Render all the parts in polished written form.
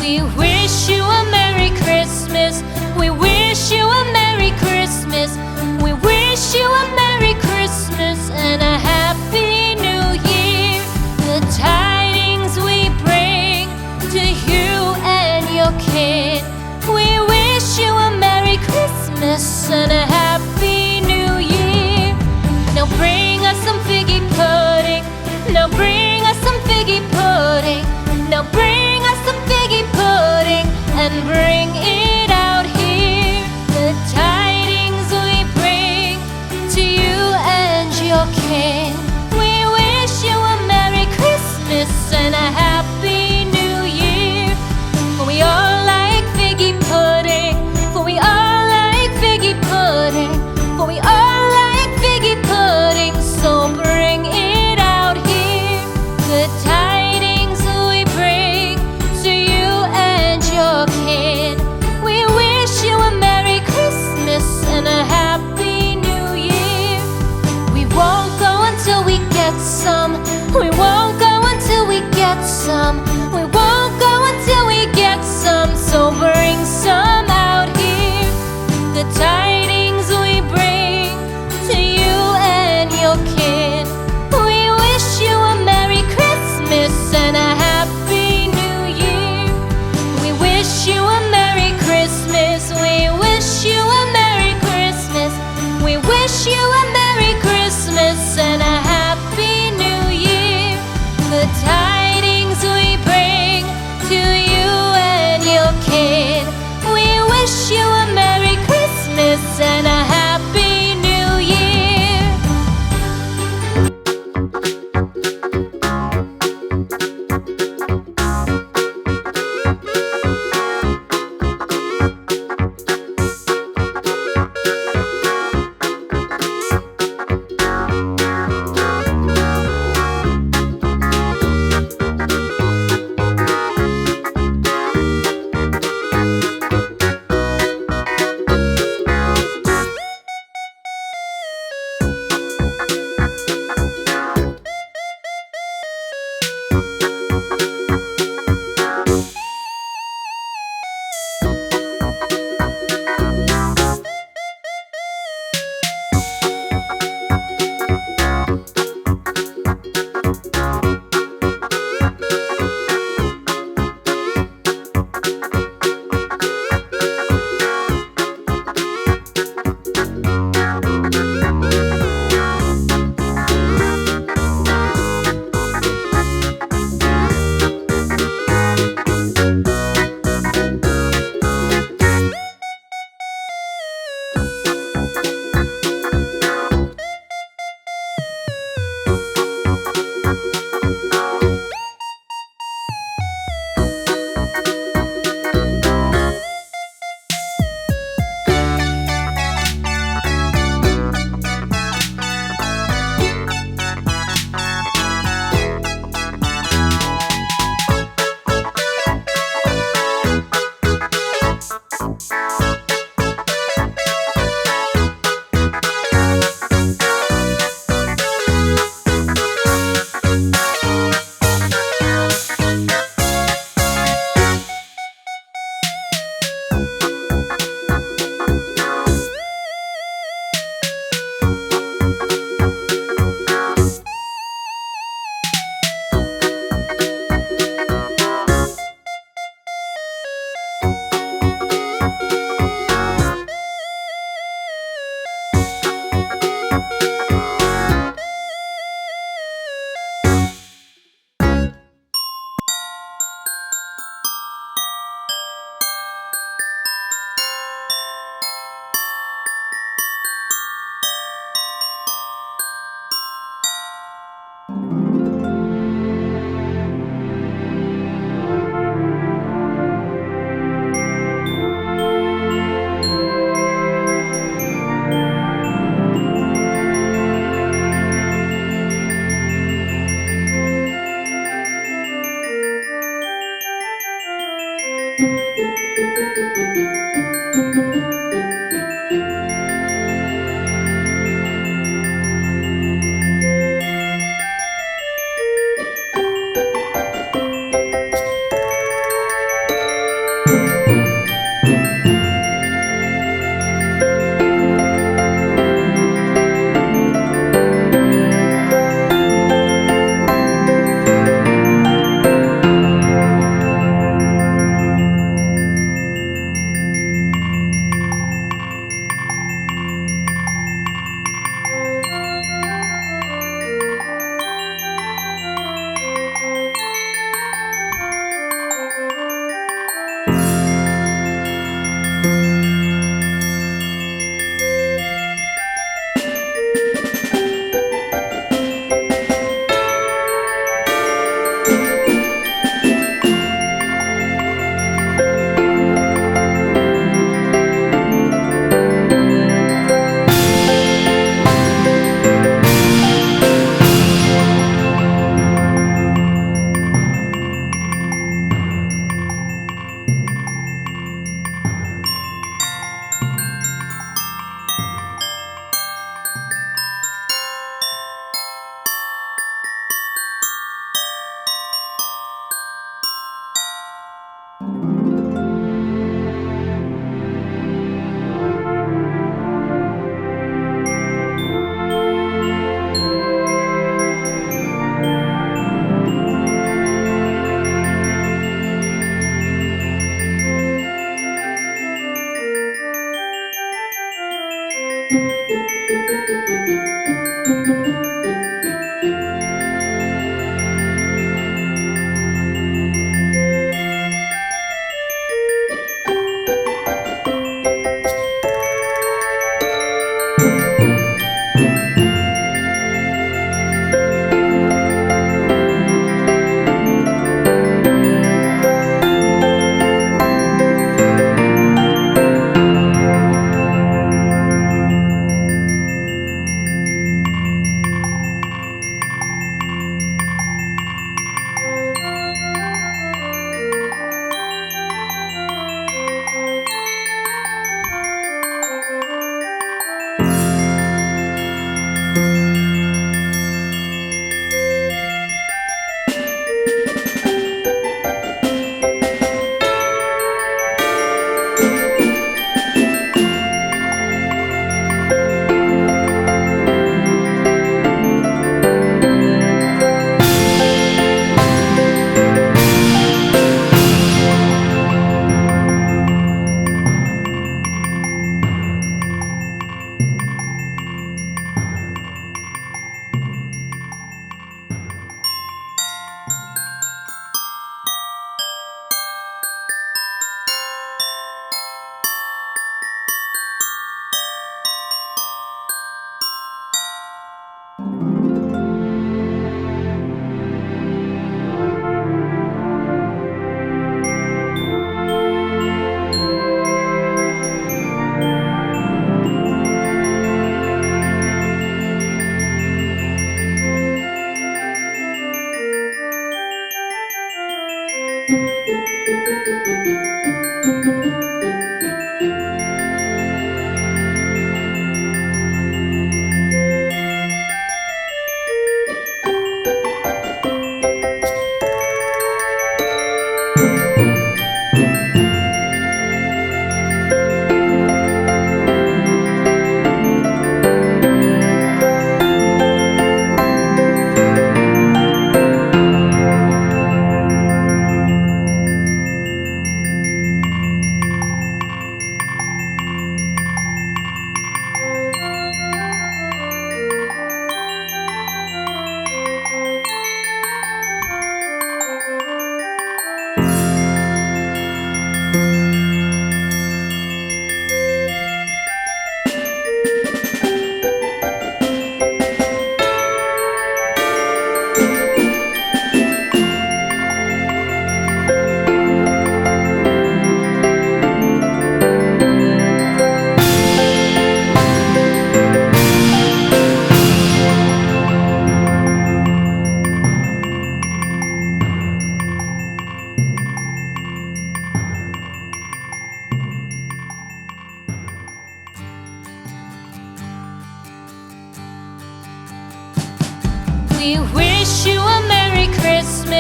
We wish you a Merry Christmas. We wish you a Merry Christmas. We wish you a Merry Christmas and a Happy New Year. The tidings we bring to you and your kid. We wish you a Merry Christmas and a Happy New Year. Now bring us some figgy pudding. Now bring us some figgy pudding. Now bring us some figgy pudding and bring it out here. The tidings we bring to you and your kin. We wish you a Merry Christmas and a Happy New Year. For we all like figgy pudding. For we all like figgy pudding. For we all like figgy pudding. So bring it out here. The tidings we bring to you and your kin. We wish you a Merry Christmas and a Happy New Year. We won't go until we get some. We won't go until we get some. We won't go until we get some. So bring some out here. The tidings we bring to you and your kin. We wish you a Merry Christmas and a Happy New Year. We wish you a Merry Christmas. We wish you a Merry Christmas. We wish you a Merry Christmas and a Happy New Year. The tidings we bring to you and your kid. We wish you a Merry Christmas and a Happy New Year.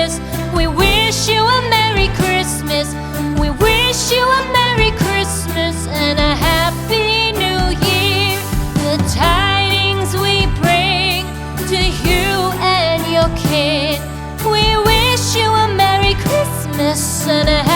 Christmas. We wish you a Merry Christmas. We wish you a Merry Christmas and a Happy New Year. The tidings we bring to you and your kin. We wish you a Merry Christmas and a